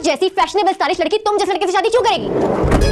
जैसी fashionable stylish लड़की तुम जैसे लड़के से शादी क्यों करेगी?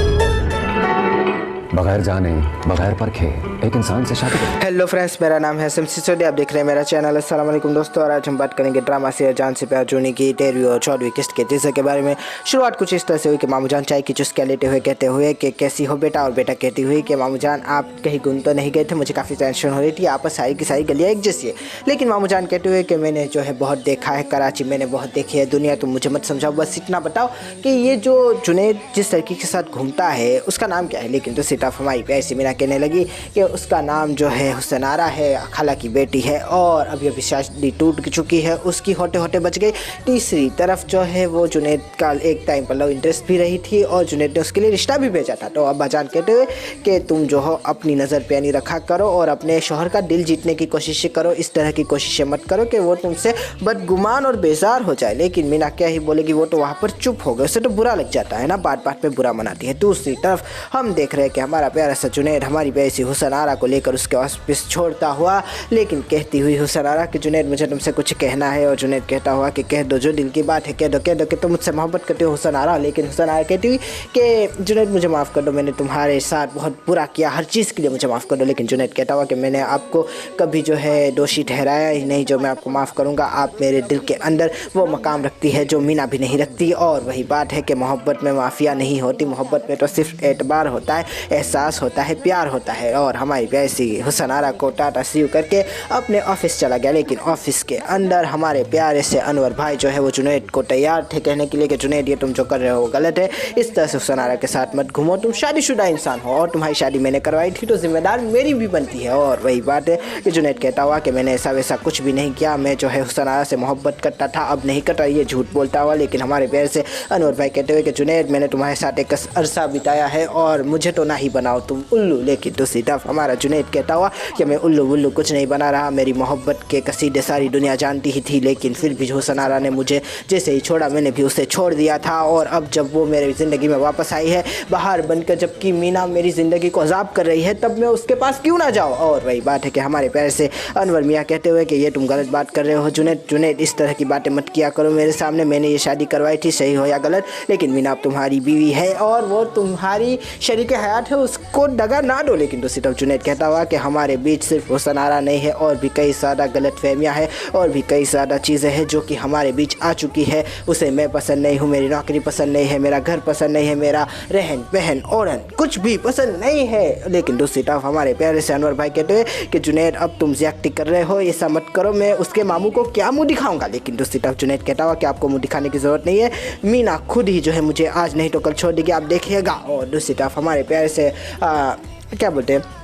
बगैर जाने बगैर परखे एक इंसान से शादी। हेलो फ्रेंड्स, मेरा नाम है सिसोदिया, आप देख रहे हैं मेरा चैनल। अस्सलाम वालेकुम दोस्तों, और आज हम बात करेंगे ड्रामा से जान से प्यार जूनी की 13वीं और 14वीं किस्त के तीसरे के बारे में। शुरुआत कुछ इस तरह से हुई कि मामू जान चाय की चुस्कियाँ लेते हुए कहते हुए कि कैसी हो बेटा, और बेटा कहती हुई कि मामू जान आप कहीं गुम तो नहीं गए थे, मुझे काफ़ी टेंशन हो रही थी, आपस सारी की सारी गलियाँ एक जैसी है। लेकिन मामू जान कहते हुए कि मैंने जो है बहुत देखा है कराची, मैंने बहुत देखी है दुनिया, तुम मुझे मत समझाओ, बस इतना बताओ कि ये जो जुनैद जिस लड़की के साथ घूमता है उसका नाम क्या है। लेकिन दूसरी तरफ हमारी प्यारी सी मीना कहने लगी कि उसका नाम जो है हुसन आरा है, खाला की बेटी है, और अभी अभी शादी टूट चुकी है, उसकी होटे होटे बच गई। तीसरी तरफ जो है वो जुनैद का एक टाइम पर लव इंटरेस्ट भी रही थी और जुनैद ने उसके लिए रिश्ता भी भेजा था। तो अब्बा जान कहते हुए कि तुम जो हो अपनी नज़र पे नहीं रखा करो और अपने शोहर का दिल जीतने की कोशिश करो, इस तरह की कोशिशें मत करो कि वो तुमसे बदगुमान और बेजार हो जाए। लेकिन मीना क्या ही बोलेगी, वो तो वहाँ पर चुप हो गए, उसे तो बुरा लग जाता है ना, बात बात पे बुरा मनाती है। दूसरी तरफ हम देख रहे हैं कि हमारा प्यारा सा जुनैद हमारी बेसी हुसन आरा को लेकर उसके ऑफिस छोड़ता हुआ, लेकिन कहती हुई हुसन आरा कि जुनैद मुझे तुमसे कुछ कहना है, और जुनैद कहता हुआ कि कह दो, जो दिल की बात है कह दो कि तुम मुझसे मोहब्बत करते हो हुसन आरा। लेकिन हुसन आरा कहती हुई कि जुनैद मुझे माफ़ कर दो, मैंने तुम्हारे साथ बहुत बुरा किया, हर चीज़ के लिए मुझे माफ़ कर दो। लेकिन जुनैद कहता हुआ कि मैंने आपको कभी जो है दोषी ठहराया ही नहीं, जो मैं आपको माफ़ करूँगा। आप मेरे दिल के अंदर वो मकाम रखती है जो मीना भी नहीं रखती, और वही बात है कि मोहब्बत में माफिया नहीं होती, मोहब्बत में तो सिर्फ एतबार होता है, एहसास होता है, प्यार होता है। और हमारी प्यारी हुसन आरा को टाटा सी करके अपने ऑफिस चला गया। लेकिन ऑफिस के अंदर हमारे प्यारे से अनवर भाई जो है वो जुनैद को तैयार थे कहने के लिए कि जुनैद ये तुम जो कर रहे हो गलत है, इस तरह से हुसन आरा के साथ मत घूमो, तुम शादीशुदा इंसान हो और तुम्हारी शादी मैंने करवाई थी तो जिम्मेदार मेरी भी बनती है। और वही बात है कि जुनैद कहता हुआ कि मैंने ऐसा वैसा कुछ भी नहीं किया, मैं जो है हुसन आरा से मोहब्बत करता था, अब नहीं करता, ये झूठ बोलता हुआ। लेकिन हमारे प्यारे से अनवर भाई कहते हुए कि जुनैद मैंने तुम्हारे साथ एक अरसा बिताया है और मुझे तो ना ही बनाओ तुम उल्लू। लेकिन दूसरी तरफ हमारा जुनैद कहता हुआ कि मैं उल्लू वुल्लू कुछ नहीं बना रहा, मेरी मोहब्बत के कसीदे सारी दुनिया जानती ही थी, लेकिन फिर भी हुसन आरा ने मुझे जैसे ही छोड़ा मैंने भी उसे छोड़ दिया था। और अब जब वो मेरी ज़िंदगी में वापस आई है बाहर बनकर, जबकि मीना मेरी ज़िंदगी को अजाब कर रही है, तब मैं उसके पास क्यों ना जाऊँ। और वही बात है कि हमारे प्यारे से अनवर मियाँ कहते हुए कि ये तुम गलत बात कर रहे हो जुनैद इस तरह की बातें मत किया करो मेरे सामने, मैंने ये शादी करवाई थी, सही हो या गलत, लेकिन मीना अब तुम्हारी बीवी है और वो तुम्हारी शरीक हयात है, उसको दगा ना दो। लेकिन दूसरी तरफ जुनैद कहता हुआ कि हमारे बीच सिर्फ हुसन आरा नहीं है, और भी कई ज़्यादा गलत फहमियाँ हैं, और भी कई ज़्यादा चीज़ें हैं जो कि हमारे बीच आ चुकी है। उसे मैं पसंद नहीं हूँ, मेरी नौकरी पसंद नहीं है, मेरा घर पसंद नहीं है, मेरा रहन पहन ओढ़न कुछ भी पसंद नहीं है। लेकिन दूसरी तरफ हमारे प्यारे से अनवर भाई कहते हैं कि जुनैद अब तुम ज्यादती कर रहे हो, ऐसा मत करो, मैं उसके मामू को क्या मुँह दिखाऊँगा। लेकिन दूसरी तरफ जुनैद कहता हुआ कि आपको मुँह दिखाने की ज़रूरत नहीं है, मीना खुद ही जो है मुझे आज नहीं तो कल छोड़ देगी, आप देखिएगा। और दूसरी तरफ हमारे प्यारे से क्या बोलते हैं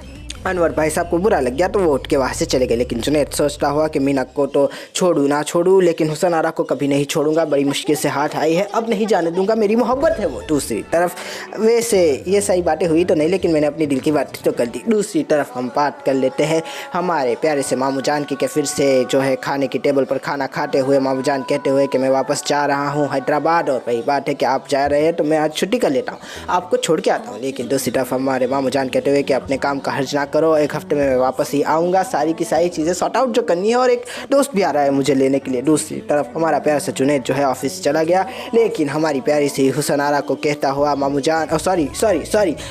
अनवर भाई साहब को बुरा लग गया तो वो उठ के वहाँ से चले गए। लेकिन जुनैद सोचता हुआ कि मीना को तो छोड़ूँ ना छोड़ूँ, लेकिन हुसन आरा को कभी नहीं छोड़ूंगा, बड़ी मुश्किल से हाथ आई है, अब नहीं जाने दूंगा, मेरी मोहब्बत है वो। दूसरी तरफ वैसे ये सही बातें हुई तो नहीं, लेकिन मैंने अपनी दिल की बात तो कर दी। दूसरी तरफ हम बात कर लेते हैं हमारे प्यारे से मामू जान की, कि फिर से जो है खाने की टेबल पर खाना खाते हुए मामू जान कहते हुए कि मैं वापस जा रहा हूँ हैदराबाद, और वही बात है कि आप जा रहे हैं तो मैं आज छुट्टी कर लेता हूँ, आपको छोड़ के आता हूँ। लेकिन दूसरी तरफ हमारे मामू जान कहते हुए कि अपने काम का हर्ज ना करो, एक हफ्ते में मैं वापस ही आऊँगा, सारी की सारी चीज़ें सॉर्ट आउट जो करनी है, और एक दोस्त भी आ रहा है मुझे लेने के लिए। दूसरी तरफ हमारा प्यारा सा जुनैद जो है ऑफिस चला गया। लेकिन हमारी प्यारी सी हुसन आरा को कहता हुआ मामू जान सॉरी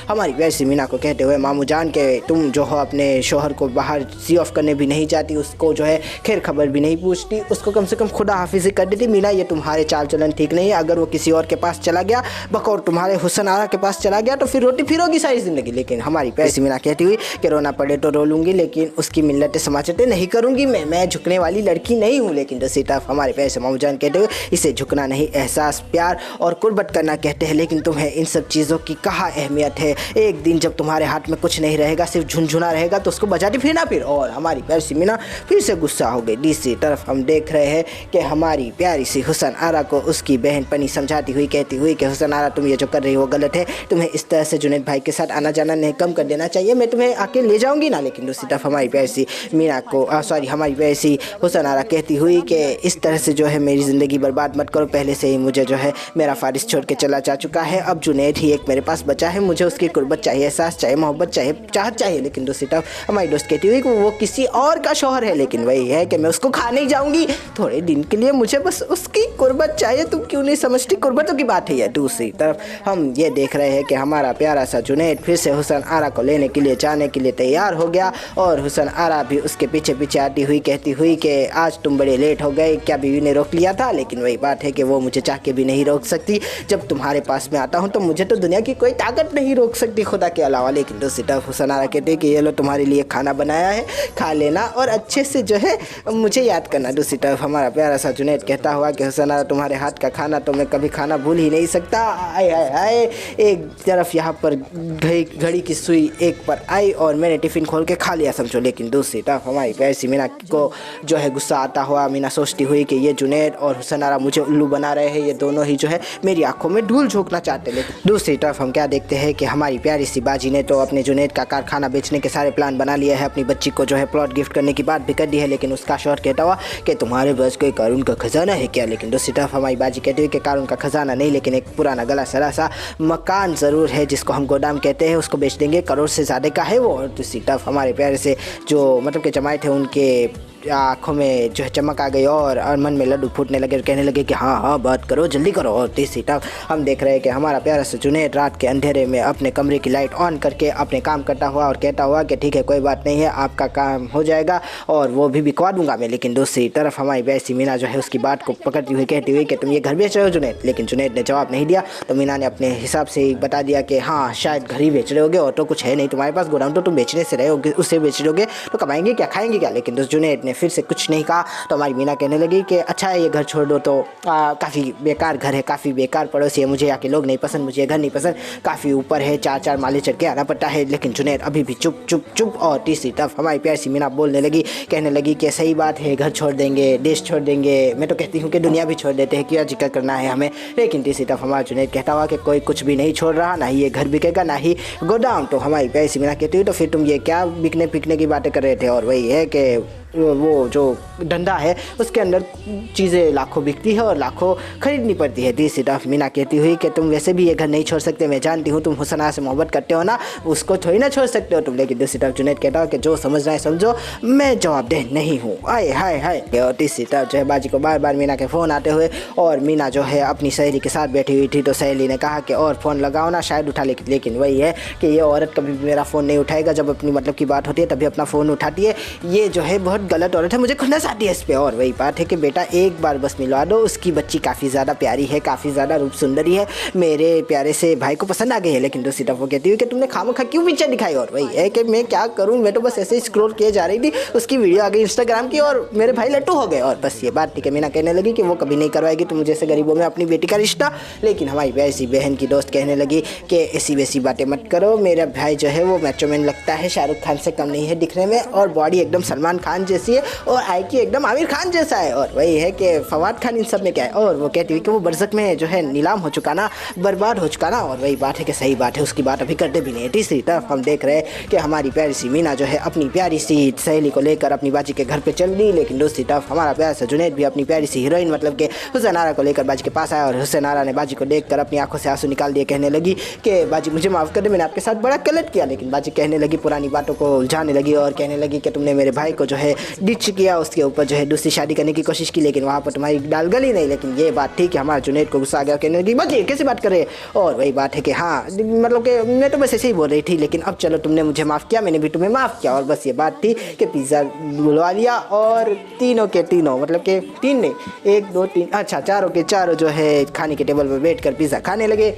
हमारी प्यारी सी मीना को कहते हुए मामू जान के तुम जो हो अपने शोहर को बाहर सी ऑफ करने भी नहीं जाती, उसको जो है खैर खबर भी नहीं पूछती, उसको कम से कम खुदा हाफिज़ी कर देती। मीना ये तुम्हारे चाल चलन ठीक नहीं है, अगर वो किसी और के पास चला गया, बकौर तुम्हारे हुसन आरा के पास चला गया, तो फिर रोटी फिरोगी सारी ज़िंदगी। लेकिन हमारी प्यारी सी मीना कहती हुई कि रोना पड़े तो रो लूँगी, लेकिन उसकी मिन्नतें समाचतें नहीं करूँगी, मैं झुकने वाली लड़की नहीं हूँ। लेकिन दूसरी तरफ हमारे प्यारे से मामू जान कहते हुए इसे झुकना नहीं, एहसास प्यार और कुर्बत करना कहते हैं। लेकिन तुम्हें इन सब चीज़ों की कहाँ अहमियत है, एक दिन जब तुम्हारे हाथ में कुछ नहीं रहेगा, सिर्फ झुनझुना रहेगा, तो उसको बजाती फिरना फिर। और हमारी प्यारी सी मीना फिर से गुस्सा हो गई। दूसरी तरफ हम देख रहे हैं कि हमारी प्यारी सी हुसन आरा को उसकी बहन पनी समझाती हुई कहती हुई कि हुसन आरा तुम ये जो कर रही हो गलत है, तुम्हें इस तरह से जुनैद भाई के साथ आना जाना नहीं कम कर देना चाहिए, मैं तुम्हें के ले जाऊंगी ना। लेकिन दूसरी तरफ हमारी प्यारी सी मीना को हमारी प्यारी सी हुसन आरा कहती हुई कि इस तरह से जो है मेरी ज़िंदगी बर्बाद मत करो, पहले से ही मुझे जो है मेरा फारिस छोड़ के चला जा चुका है, अब जुनैद ही एक मेरे पास बचा है, मुझे उसकी कुर्बत चाहिए, एहसास चाहिए, मोहब्बत चाहिए, चाहत चाहिए। लेकिन दूसरी तरफ हमारी दोस्त कहती हुई कि वो किसी और का शौहर है, लेकिन वही है कि मैं उसको खा नहीं जाऊंगी थोड़े दिन के लिए, मुझे बस उसकी कुर्बत चाहिए। तुम क्यों नहीं समझती, कुर्बतों की बात है। दूसरी तरफ हम ये देख रहे हैं कि हमारा प्यारा सा जुनैद फिर से हुसन आरा को लेने के लिए जाने के लिए तैयार हो गया और हुसन आरा भी उसके पीछे पीछे आती हुई कहती हुई कि आज तुम बड़े लेट हो गए, क्या बीवी ने रोक लिया था? लेकिन वही बात है कि वो मुझे चाह के भी नहीं रोक सकती, जब तुम्हारे पास में आता हूँ तो मुझे तो दुनिया की कोई ताकत नहीं रोक सकती खुदा के अलावा। लेकिन दूसरी तरफ हुसन आरा कहते हैं कि ये लो तुम्हारे लिए खाना बनाया है, खा लेना और अच्छे से जो है मुझे याद करना। दूसरी तरफ हमारा प्यारा सा जुनैद कहता हुआ कि हुसन आरा तुम्हारे हाथ का खाना तो मैं कभी खाना भूल ही नहीं सकता। आए आए आए, एक तरफ यहाँ पर घड़ी की सुई एक पर आई और मैंने टिफ़िन खोल के खा लिया समझो। लेकिन दूसरी तरफ हमारी प्यारी सी मीना को जो है गुस्सा आता हुआ मीना सोचती हुई कि ये जुनैद और हुसन आरा मुझे उल्लू बना रहे हैं, ये दोनों ही जो है मेरी आंखों में धूल झोंकना चाहते। लेकिन दूसरी तरफ हम क्या देखते हैं कि हमारी प्यारी सी बाजी ने तो अपने जुनैद का कारखाना बेचने के सारे प्लान बना लिए हैं, अपनी बच्ची को जो है प्लॉट गिफ्ट करने की बात भी कर दी है। लेकिन उसका शौहर कहता हुआ कि तुम्हारे पास कोई कारून का खजाना है क्या? लेकिन दूसरी तरफ हमारी बाजी कहती हुई कि कारून का खजाना नहीं, लेकिन एक पुराना गला सरा सा मकान ज़रूर है जिसको हम गोदाम कहते हैं, उसको बेच देंगे, करोड़ से ज़्यादा का है वो। और दूसरी तरफ हमारे प्यारे से जो मतलब के जमाए थे उनके आँखों में जो है चमक आ गई और मन में लड्डू फूटने लगे और कहने लगे कि हाँ हाँ बात करो, जल्दी करो। और तीसरी तरफ हम देख रहे हैं कि हमारा प्यारा सा जुनैद रात के अंधेरे में अपने कमरे की लाइट ऑन करके अपने काम करता हुआ और कहता हुआ कि ठीक है कोई बात नहीं है, आपका काम हो जाएगा और वो भी बिकवा दूंगा मैं। लेकिन दूसरी तरफ हमारी वैसी मीना जो है उसकी बात को पकड़ती हुई कहती हुई कि तुम ये घर बेच रहे हो जुनैद? लेकिन जुनैद ने जवाब नहीं दिया, तो मीना ने अपने हिसाब से ही बता दिया कि हाँ शायद घर ही बेच रहे होगे और तो कुछ है नहीं तुम्हारे पास, गोडाउन तो तुम बेचने से रहे होगे, उससे बेच रहे तो कमाएंगे क्या, खाएंगे क्या? लेकिन जुनैद ने फिर से कुछ नहीं कहा। तो हमारी मीना कहने लगी कि अच्छा है ये घर छोड़ दो, तो काफ़ी बेकार घर है, काफ़ी बेकार पड़ोसी है, मुझे यहाँ के लोग नहीं पसंद, मुझे ये घर नहीं पसंद, काफ़ी ऊपर है, 4-4 माले चढ़ के आना पड़ता है। लेकिन जुनैद अभी भी चुप चुप चुप। और तीसरी तरफ हमारी प्यारी सी मीना बोलने लगी, कहने लगी कि सही बात है, घर छोड़ देंगे, देश छोड़ देंगे, मैं तो कहती हूँ कि दुनिया भी छोड़ देते हैं, क्या जिक्र करना है हमें। लेकिन तीसरी तरफ हमारा जुनैद कहता हुआ कि कोई कुछ भी नहीं छोड़ रहा, ना ही ये घर बिकेगा ना ही गोदाम। तो हमारी प्यारी सी मीना कहती हुई तो फिर तुम ये क्या बिकने पिकने की बातें कर रहे थे? और वही है कि वो जो धंधा है उसके अंदर चीज़ें लाखों बिकती है और लाखों खरीदनी पड़ती है। तीसरी तरफ मीना कहती हुई कि तुम वैसे भी ये घर नहीं छोड़ सकते, मैं जानती हूँ तुम हुसन आरा से मोहब्बत करते हो ना, उसको थोड़ी ना छोड़ सकते हो तुम। लेकिन दूसरी तरफ जुनैद कहता हो कि जो समझना है समझो, मैं जवाबदेह नहीं हूँ। आए हाय हाय। और तीसरी तरफ जो है बाजी को बार बार मीना के फ़ोन आते हुए और मीना जो है अपनी सहेली के साथ बैठी हुई थी, तो सहेली ने कहा कि और फ़ोन लगाओ ना, शायद उठा। लेकिन वही है कि ये औरत कभी भी मेरा फ़ोन नहीं उठाएगा, जब अपनी मतलब की बात होती है तभी अपना फ़ोन उठाती है, ये जो है बहुत गलत औरत है, मुझे खुन्नस आती है इस पर। और वही बात है कि बेटा एक बार बस मिलवा दो, उसकी बच्ची काफ़ी ज़्यादा प्यारी है, काफ़ी ज़्यादा रूप सुंदरी है, मेरे प्यारे से भाई को पसंद आ गई है। लेकिन दूसरी तरफ वो कहती हुई कि तुमने खामखा क्यों पिक्चर दिखाई? और वही है कि मैं क्या करूं, मैं तो बस ऐसे ही स्क्रॉल किए जा रही थी, उसकी वीडियो आ गई इंस्टाग्राम की और मेरे भाई लट्टू हो गए। और बस ये बात थी कि मीना कहने लगी कि वो कभी नहीं करवाएगी तुम जैसे गरीबों में अपनी बेटी का रिश्ता। लेकिन हमारी वैसी बहन की दोस्त कहने लगी कि ऐसी वैसी बातें मत करो, मेरा भाई जो है वो मैचो मैन लगता है, शाहरुख खान से कम नहीं है दिखने में, और बॉडी एकदम सलमान खान जैसी है और आईक्यू एकदम आमिर खान जैसा है। और वही है कि फवाद खान इन सब में क्या है। और वो कहती हुई कि वो बरसक में जो है नीलाम हो चुका ना, बर्बाद हो चुका ना। और वही बात है कि सही बात है, उसकी बात अभी करते भी नहीं है। तीसरी तरफ हम देख रहे हैं कि हमारी प्यारी सी मीना जो है अपनी प्यारी सी सहेली को लेकर अपनी बाजी के घर पे चल दी। लेकिन दूसरी तरफ हमारा प्यारा सा जुनैद भी अपनी प्यारी सी हीरोइन मतलब कि हुसन आरा को लेकर बाजी के पास आया और हुसन आरा ने बाजी को देखकर अपनी आंखों से आंसू निकाल दिए, कहने लगी कि बाजी मुझे माफ़ कर दे, मैंने आपके साथ बड़ा गलत किया। लेकिन बाजी कहने लगी, पुरानी बातों को उलझाने लगी और कहने लगी कि तुमने मेरे भाई को जो है डिच किया, उसके ऊपर जो है दूसरी शादी करने की कोशिश की, लेकिन वहाँ पर तुम्हारी दाल गली नहीं। लेकिन ये बात थी कि हमारा जुनैद को गुस्सा आ गया, कहने लगी बाजी कैसे बात कर रहे हैं? और वही बात है कि हाँ मतलब कि मैं तो बस ऐसे ही बोल रही थी, लेकिन अब चलो तुमने मुझे माफ़ किया, मैंने भी तुम्हें माफ़ किया। और बस ये बात थी कि पिज़्ज़ा बुलवा लिया और तीनों के तीनों मतलब कि तीन नहीं, 1 2 3 अच्छा चारों के चारों जो है खाने के टेबल पर बैठ कर पिज़्ज़ा खाने लगे।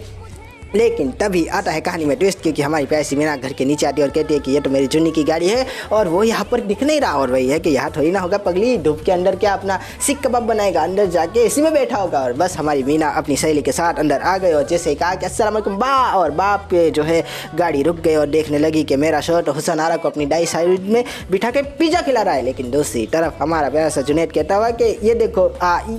लेकिन तभी आता है कहानी में ट्विस्ट, क्योंकि हमारी प्यासी मीना घर के नीचे आती है और कहती है कि ये तो मेरी जुन्नी की गाड़ी है और वो यहाँ पर दिख नहीं रहा। और वही है कि यहाँ थोड़ी ना होगा पगली, धूप के अंदर क्या अपना सीख कबाब बनाएगा, अंदर जाके इसी में बैठा होगा। और बस हमारी मीना अपनी सहेली के साथ अंदर आ गए और जैसे ही कहा कि अस्सलाम वालेकुम बा, और बाप पे जो है गाड़ी रुक गई और देखने लगी कि मेरा शर्ट हुसन आरा को अपनी डाई साइड में बिठा के पिज़्ज़ा खिला रहा है। लेकिन दूसरी तरफ हमारा प्यारा सा जुनैद कहता हुआ कि ये देखो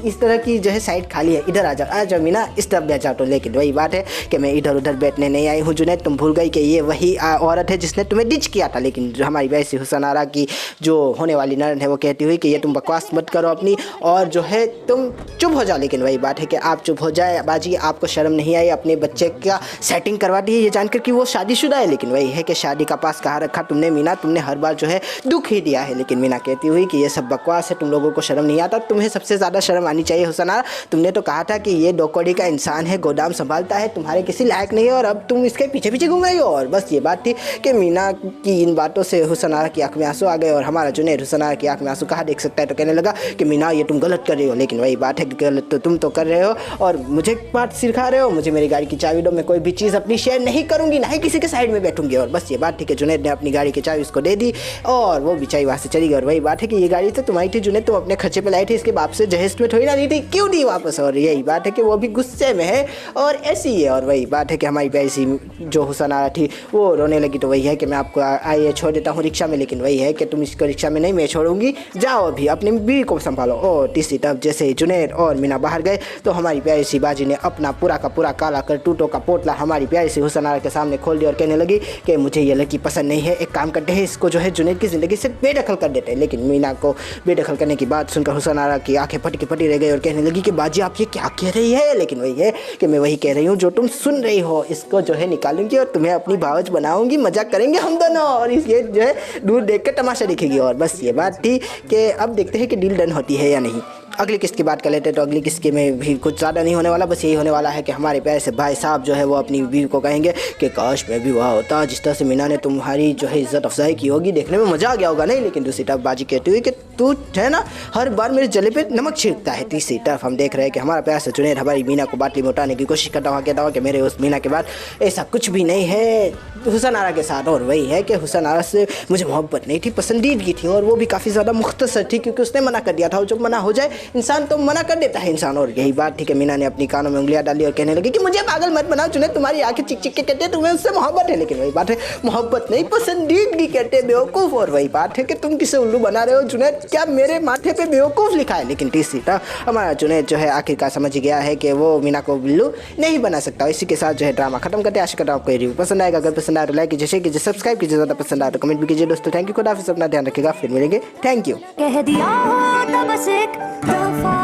इस तरह की जो है साइड खाली है, इधर आ जाओ मीना, इस तरफ बैठ जाओ। तो लेकिन वही बात है कि मैं इधर उधर बैठने नहीं आई हूँ जुनैद। तुम भूल गई कि ये वही औरत है जिसने तुम्हें डिच किया था। लेकिन जो हमारी वैसी हुसन आरा की जो होने वाली नरन है वो कहती हुई कि ये तुम बकवास मत करो अपनी, और जो है तुम चुप हो जाओ। लेकिन वही बात है कि आप चुप हो जाए बाजी, आपको शर्म नहीं आई अपने बच्चे का सेटिंग करवा दी है ये जानकर कि वो शादीशुदा है। लेकिन वही है कि शादी का पास कहाँ रखा तुमने मीना, तुमने हर बार जो है दुख ही दिया है। लेकिन मीना कहती हुई कि ये सब बकवास है, तुम लोगों को शर्म नहीं आता। तुम्हें सबसे ज़्यादा शर्म आनी चाहिए हुसन आरा। तुमने तो कहा था कि ये डोकोडी का इंसान है, गोदाम संभालता है, तुम्हारे किसी लायक नहीं है, और अब तुम इसके पीछे पीछे घूम रही हो। और बस ये बात थी कि मीना की इन बातों से हुसन आरा की आँख में आंसू आ गए, और हमारा जुनैद हुसन आरा की आँख में आंसू कहाँ देख सकता है, तो कहने लगा कि मीना ये तुम गलत कर रही हो। लेकिन वही बात है कि गलत तो तुम तो कर रहे हो और मुझे बात सिखा रहे हो। मुझे मेरी गाड़ी की चाबी दो, मैं कोई भी चीज़ अपनी शेयर नहीं करूँगी, ना ही किसी के साइड में बैठूंगी। और बस ये बात थी कि जुनैद ने अपनी गाड़ी की चाबी उसको दे दी और वो बेचारी वहाँ से चली गई। और वही बात है कि ये गाड़ी तो तुम्हारी थी जुनैद, तुम अपने खर्चे पे लाई थी, इसके बाप से जहेज में थोड़ी ना दी थी, क्यों दी वापस। और यही बात है कि वो भी गुस्से में है और ऐसी ही है। और वही बात है कि हमारी प्यारी सी जो हुसन आरा थी वो रोने लगी। तो वही है कि मैं आपको आइए छोड़ देता हूँ रिक्शा में, लेकिन वही है कि तुम इसको रिक्शा में नहीं मैं छोड़ूंगी, जाओ अभी अपनी बीवी को संभालो। और तीसरी तरफ जैसे जुनैद और मीना बाहर गए तो हमारी प्यारी सी बाजी ने अपना पूरा का पूरा काला करतूतों का पोटला हमारी प्यारी सी हुसन आरा के सामने खोल दिया और कहने लगी कि मुझे ये लड़की पसंद नहीं है, एक काम करते हैं इसको जो है जुनैद की ज़िंदगी से बेदखल कर देते हैं। लेकिन मीना को बेदखल करने की बात सुनकर हुसन आरा की आंखें फटी रह गई और कहने लगी कि बाजी आप ये क्या कह रही है। लेकिन वही है कि मैं वही कह रही हूँ जो तुम सुन रही हो, इसको जो है निकालूंगी और तुम्हें अपनी भावज बनाऊंगी, मजाक करेंगे हम दोनों, और ये जो है दूर देख कर तमाशा दिखेगी। और बस ये बात थी कि अब देखते हैं कि डील डन होती है या नहीं। अगली किस्त की बात कर लेते हैं तो अगली किस्त में भी कुछ ज़्यादा नहीं होने वाला, बस यही होने वाला है कि हमारे प्यारे से भाई साहब जो है वो अपनी बीवी को कहेंगे कि काश मैं भी वहाँ होता, जिस तरह से मीना ने तुम्हारी जो है इज्जत अफजाई की होगी, देखने में मज़ा आ गया होगा। नहीं, लेकिन दूसरी तरफ बाजी कहती हुई कि तू है ना हर बार मेरे जले पे नमक छिड़कता है। तीसरी तरफ हम देख रहे हैं कि हमारा प्यार से जुनैद हमारी मीना को बाटली में उठाने की कोशिश करता हुआ कहता हुआ कि मेरे उस मीना के बाद ऐसा कुछ भी नहीं है हुसन आरा के साथ। और वही है कि हुसन आरा से मुझे मोहब्बत नहीं थी, पसंदीदगी थी, और वो भी काफ़ी ज़्यादा मुख्तसर थी क्योंकि उसने मना कर दिया था। और जब मना हो जाए इंसान तो मना कर देता है इंसान। और यही बात थी कि मीना ने अपनी कानों में उंगलियां डाली और कहने लगी कि मुझे पागल मत बनाओ जुनैद, तुम्हारी आंखें चिक चिक के कहते हैं तुम्हें उससे मोहब्बत है। लेकिन वही बात है मोहब्बत नहीं पसंदीदगी कहते हैं बेवकूफ़। और वही बात है कि तुम किसे उल्लू बना रहे हो जुनैद, क्या मेरे माथे पे बेवकूफ़ लिखा है। लेकिन तीसरी तरफ हमारा जुनैद जो है आखिरकार समझ गया है कि वो मीना को उल्लू नहीं बना सकता। इसी के साथ जो है ड्रामा खत्म करते हैं। आशा करता हूँ आपको ये रिव्यू पसंद आएगा। अगर पसंद आए तो लाइक कीजिए, शेयर कीजिए, सब्सक्राइब कीजिए, ज़्यादा पसंद आए तो कमेंट भी कीजिए। दोस्तों थैंक यू, खुदा हाफिज़, अपना ध्यान रखिएगा, फिर मिलेंगे, थैंक यू। कह दिया हो तो बस एक दफा